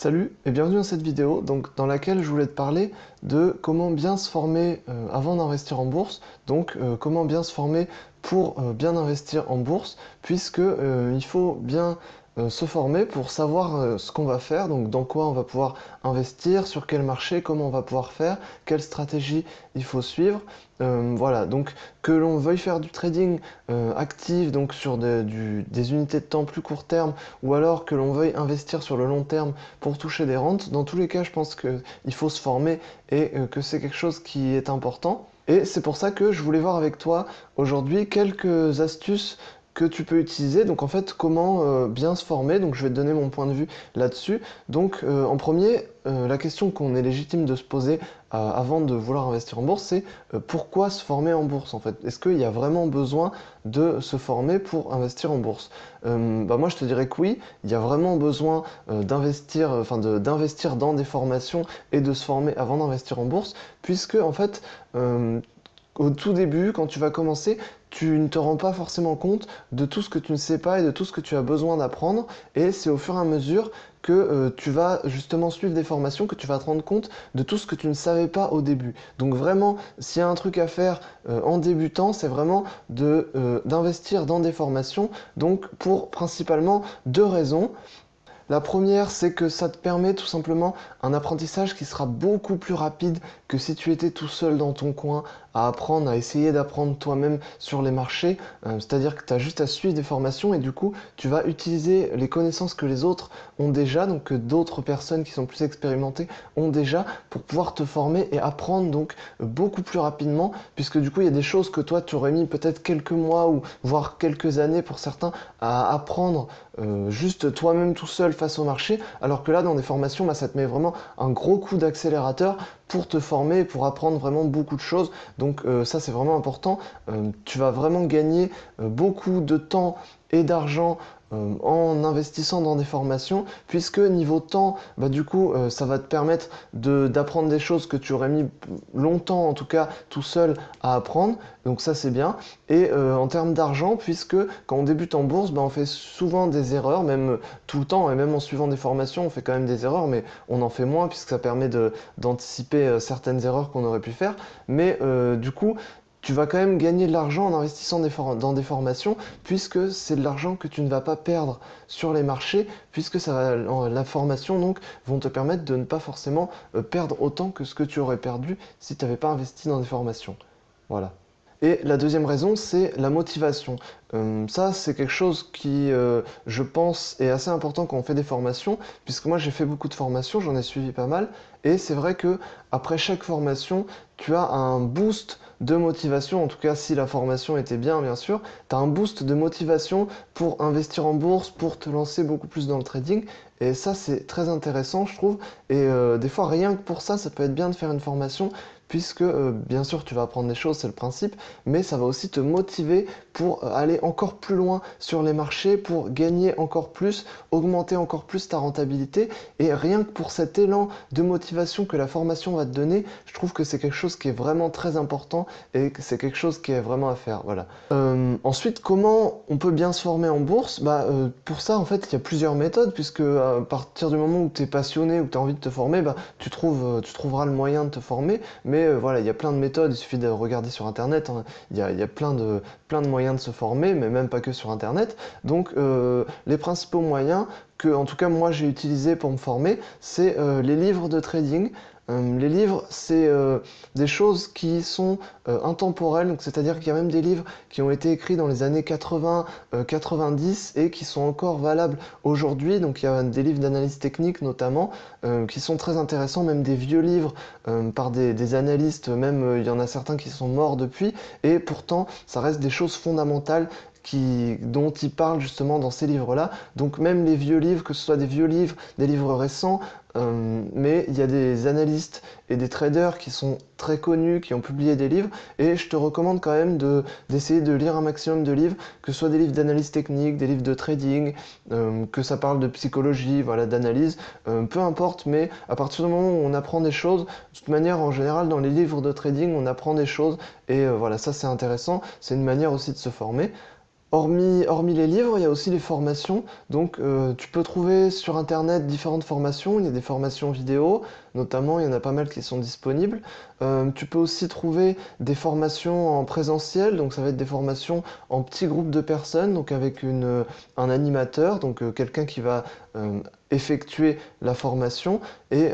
Salut et bienvenue dans cette vidéo dans laquelle je voulais te parler de comment bien se former avant d'investir en bourse, comment bien se former pour bien investir en bourse, puisque il faut bien se former pour savoir ce qu'on va faire, donc dans quoi on va pouvoir investir, sur quel marché, comment on va pouvoir faire, quelle stratégie il faut suivre. Voilà, donc que l'on veuille faire du trading actif, donc sur des unités de temps plus court terme, ou alors que l'on veuille investir sur le long terme pour toucher des rentes, dans tous les cas, je pense qu'il faut se former et que c'est quelque chose qui est important. Et c'est pour ça que je voulais voir avec toi aujourd'hui quelques astuces que tu peux utiliser. Donc en fait, comment bien se former. Donc je vais te donner mon point de vue là-dessus. Donc en premier, la question qu'on est légitime de se poser avant de vouloir investir en bourse, c'est pourquoi se former en bourse en fait? Est-ce qu'il y a vraiment besoin de se former pour investir en bourse? Moi je te dirais que oui, il y a vraiment besoin d'investir dans des formations et de se former avant d'investir en bourse, puisque en fait au tout début, quand tu vas commencer, tu ne te rends pas forcément compte de tout ce que tu ne sais pas et de tout ce que tu as besoin d'apprendre. Et c'est au fur et à mesure que tu vas justement suivre des formations, que tu vas te rendre compte de tout ce que tu ne savais pas au début. Donc vraiment, s'il y a un truc à faire en débutant, c'est vraiment d'investir dans des formations. Donc pour principalement deux raisons. La première, c'est que ça te permet tout simplement un apprentissage qui sera beaucoup plus rapide que si tu étais tout seul dans ton coin à apprendre, à essayer d'apprendre toi-même sur les marchés. C'est-à-dire que tu as juste à suivre des formations et du coup, tu vas utiliser les connaissances que les autres ont déjà, donc que d'autres personnes qui sont plus expérimentées ont déjà pour pouvoir te former et apprendre donc beaucoup plus rapidement, puisque du coup, il y a des choses que toi, tu aurais mis peut-être quelques mois ou voire quelques années pour certains à apprendre juste toi-même tout seul face au marché, alors que là dans des formations, ça te met vraiment un gros coup d'accélérateur pour te former et pour apprendre vraiment beaucoup de choses. Donc ça c'est vraiment important. Tu vas vraiment gagner beaucoup de temps et d'argent en investissant dans des formations, puisque niveau temps, du coup, ça va te permettre d'apprendre des choses que tu aurais mis longtemps, en tout cas, tout seul à apprendre. Donc ça, c'est bien. Et en termes d'argent, puisque quand on débute en bourse, on fait souvent des erreurs, même tout le temps, et même en suivant des formations, on fait quand même des erreurs, mais on en fait moins, puisque ça permet d'anticiper certaines erreurs qu'on aurait pu faire. Mais du coup, tu vas quand même gagner de l'argent en investissant dans des formations, puisque c'est de l'argent que tu ne vas pas perdre sur les marchés, puisque la formation donc vont te permettre de ne pas forcément perdre autant que ce que tu aurais perdu si tu n'avais pas investi dans des formations. Voilà. Et la deuxième raison, c'est la motivation. Ça, c'est quelque chose qui, je pense, est assez important quand on fait des formations, puisque moi j'ai fait beaucoup de formations, j'en ai suivi pas mal, et c'est vrai que après chaque formation, tu as un boost de motivation, en tout cas si la formation était bien sûr, tu as un boost de motivation pour investir en bourse, pour te lancer beaucoup plus dans le trading, et ça c'est très intéressant je trouve, et des fois rien que pour ça, ça peut être bien de faire une formation, puisque bien sûr tu vas apprendre des choses, c'est le principe, mais ça va aussi te motiver pour aller encore plus loin sur les marchés, pour gagner encore plus, augmenter encore plus ta rentabilité, et rien que pour cet élan de motivation que la formation va te donner, je trouve que c'est quelque chose qui est vraiment très important et que c'est quelque chose qui est vraiment à faire. Voilà. Ensuite, comment on peut bien se former en bourse? Pour ça, en fait, il y a plusieurs méthodes, puisque à partir du moment où tu es passionné, où tu as envie de te former, tu trouveras le moyen de te former, mais voilà, il y a plein de méthodes, il suffit de regarder sur Internet, hein. Il y a plein de moyens de se former, mais même pas que sur Internet. Donc, les principaux moyens que, en tout cas, moi j'ai utilisé pour me former, c'est les livres de trading. Les livres, c'est des choses qui sont intemporelles, c'est-à-dire qu'il y a même des livres qui ont été écrits dans les années 80, 90 et qui sont encore valables aujourd'hui. Donc il y a des livres d'analyse technique notamment qui sont très intéressants, même des vieux livres par des analystes, même il y en a certains qui sont morts depuis, et pourtant ça reste des choses fondamentales dont il parle justement dans ces livres-là. Donc même les vieux livres, que ce soit des vieux livres, des livres récents, mais il y a des analystes et des traders qui sont très connus, qui ont publié des livres, et je te recommande quand même d'essayer de lire un maximum de livres, que ce soit des livres d'analyse technique, des livres de trading, que ça parle de psychologie, voilà, d'analyse, peu importe, mais à partir du moment où on apprend des choses, de toute manière, en général, dans les livres de trading, on apprend des choses, et voilà, ça c'est intéressant, c'est une manière aussi de se former. Hormis les livres, il y a aussi les formations. Donc, tu peux trouver sur Internet différentes formations. Il y a des formations vidéo, notamment, il y en a pas mal qui sont disponibles. Tu peux aussi trouver des formations en présentiel. Donc, ça va être des formations en petits groupes de personnes, donc avec un animateur, donc quelqu'un qui va effectuer la formation. Et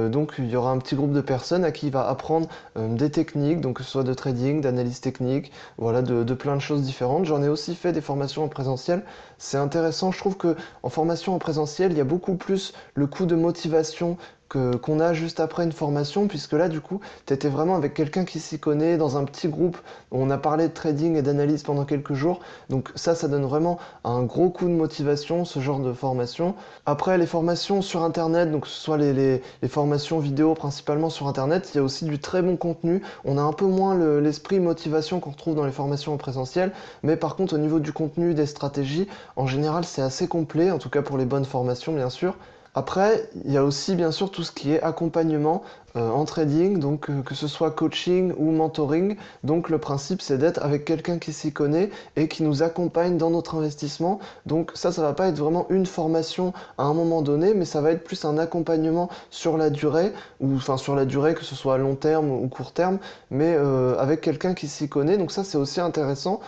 donc, il y aura un petit groupe de personnes à qui il va apprendre des techniques, donc que ce soit de trading, d'analyse technique, voilà, de plein de choses différentes. J'en ai aussi fait des formations en présentiel. C'est intéressant, je trouve que en formation en présentiel, il y a beaucoup plus le coup de motivation qu'on a juste après une formation, puisque là, du coup, tu étais vraiment avec quelqu'un qui s'y connaît, dans un petit groupe, où on a parlé de trading et d'analyse pendant quelques jours. Donc ça donne vraiment un gros coup de motivation, ce genre de formation. Après, les formations sur Internet, donc que ce soit les formations vidéo principalement sur Internet, il y a aussi du très bon contenu. On a un peu moins l'esprit motivation qu'on retrouve dans les formations en présentiel, mais par contre, au niveau du contenu, des stratégies, en général, c'est assez complet, en tout cas pour les bonnes formations, bien sûr. Après, il y a aussi bien sûr tout ce qui est accompagnement en trading, donc que ce soit coaching ou mentoring. Donc le principe c'est d'être avec quelqu'un qui s'y connaît et qui nous accompagne dans notre investissement. Donc ça va pas être vraiment une formation à un moment donné, mais ça va être plus un accompagnement sur la durée, ou enfin sur la durée que ce soit à long terme ou court terme, mais avec quelqu'un qui s'y connaît. Donc ça c'est aussi intéressant.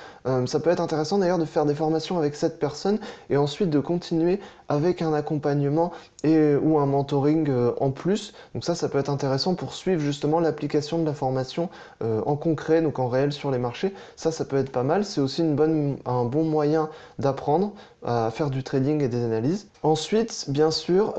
Ça peut être intéressant d'ailleurs de faire des formations avec cette personne et ensuite de continuer avec un accompagnement ou un mentoring en plus. Donc ça peut être intéressant pour suivre justement l'application de la formation en concret, donc en réel sur les marchés. Ça peut être pas mal. C'est aussi un bon moyen d'apprendre à faire du trading et des analyses. Ensuite, bien sûr,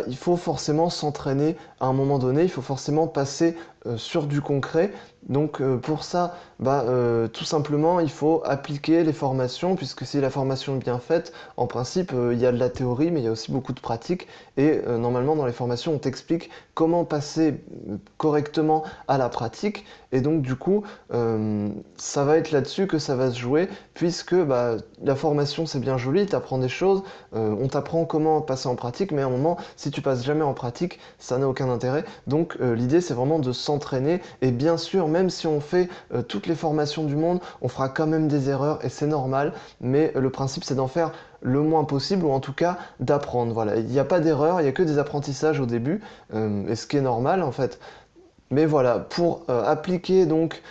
il faut forcément s'entraîner à un moment donné. Il faut forcément passer sur du concret. Donc pour ça, tout simplement, il faut appliquer les formations, puisque si la formation est bien faite, en principe, il y a de la théorie, mais il y a aussi beaucoup de pratique. Et normalement, dans les formations, on t'explique comment passer correctement à la pratique. Et donc, du coup, ça va être là-dessus que ça va se jouer, puisque la formation, c'est bien joli, tu apprends des choses, on t'apprend comment passer en pratique, mais à un moment, si tu passes jamais en pratique, ça n'a aucun intérêt. Donc, l'idée, c'est vraiment de s'entraîner. Et bien sûr, même si on fait toutes les formations du monde, on fera quand même des erreurs, et c'est normal. Mais le principe, c'est d'en faire le moins possible, ou en tout cas d'apprendre. Voilà, il n'y a pas d'erreur, il n'y a que des apprentissages au début, et ce qui est normal en fait. Mais voilà, pour appliquer donc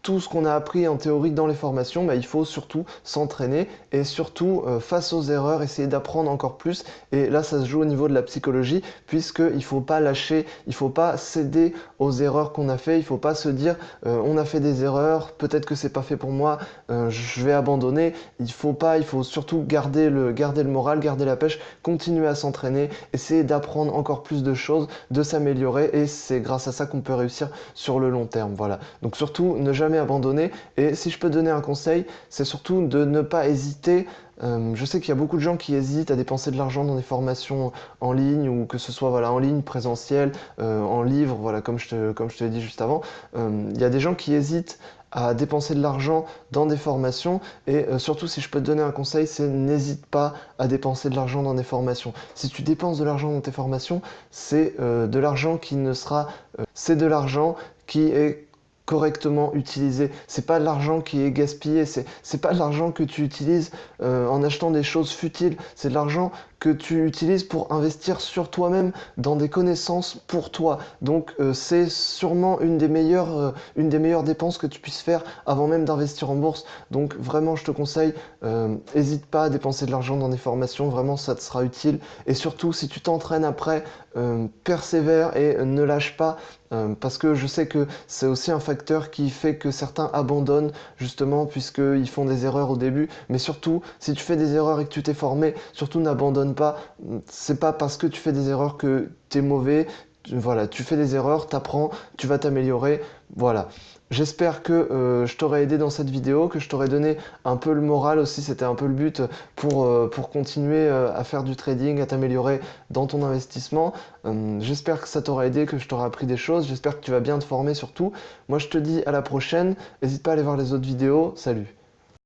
tout ce qu'on a appris en théorie dans les formations, il faut surtout s'entraîner et surtout face aux erreurs, essayer d'apprendre encore plus. Et là, ça se joue au niveau de la psychologie, puisqu'il ne faut pas lâcher, il ne faut pas céder aux erreurs qu'on a fait, il ne faut pas se dire on a fait des erreurs, peut-être que c'est pas fait pour moi, je vais abandonner. Il faut surtout garder le moral, garder la pêche, continuer à s'entraîner, essayer d'apprendre encore plus de choses, de s'améliorer, et c'est grâce à ça qu'on peut réussir sur le long terme. Voilà. Donc surtout, ne jamais abandonner. Et si je peux te donner un conseil, c'est surtout de ne pas hésiter. Je sais qu'il y a beaucoup de gens qui hésitent à dépenser de l'argent dans des formations en ligne, ou que ce soit voilà, en ligne, présentiel, en livre, voilà, comme je te l'ai dit juste avant. Il y a des gens qui hésitent à dépenser de l'argent dans des formations, et surtout si je peux te donner un conseil, c'est n'hésite pas à dépenser de l'argent dans des formations. Si tu dépenses de l'argent dans tes formations, c'est de l'argent c'est de l'argent qui est correctement utilisé. C'est pas de l'argent qui est gaspillé, c'est pas de l'argent que tu utilises en achetant des choses futiles, c'est de l'argent que tu utilises pour investir sur toi-même dans des connaissances pour toi. Donc c'est sûrement une des meilleures dépenses que tu puisses faire avant même d'investir en bourse. Donc vraiment, je te conseille, n'hésite pas à dépenser de l'argent dans des formations, vraiment ça te sera utile. Et surtout, si tu t'entraînes après, persévère et ne lâche pas, parce que je sais que c'est aussi un facteur qui fait que certains abandonnent, justement, puisqu'ils font des erreurs au début. Mais surtout, si tu fais des erreurs et que tu t'es formé, surtout n'abandonne pas. C'est pas parce que tu fais des erreurs que t'es mauvais. Voilà, tu fais des erreurs, t'apprends, tu vas t'améliorer. Voilà. J'espère que je t'aurai aidé dans cette vidéo, que je t'aurai donné un peu le moral aussi, c'était un peu le but pour continuer à faire du trading, à t'améliorer dans ton investissement. J'espère que ça t'aura aidé, que je t'aurai appris des choses, j'espère que tu vas bien te former surtout. Moi je te dis à la prochaine, n'hésite pas à aller voir les autres vidéos, salut!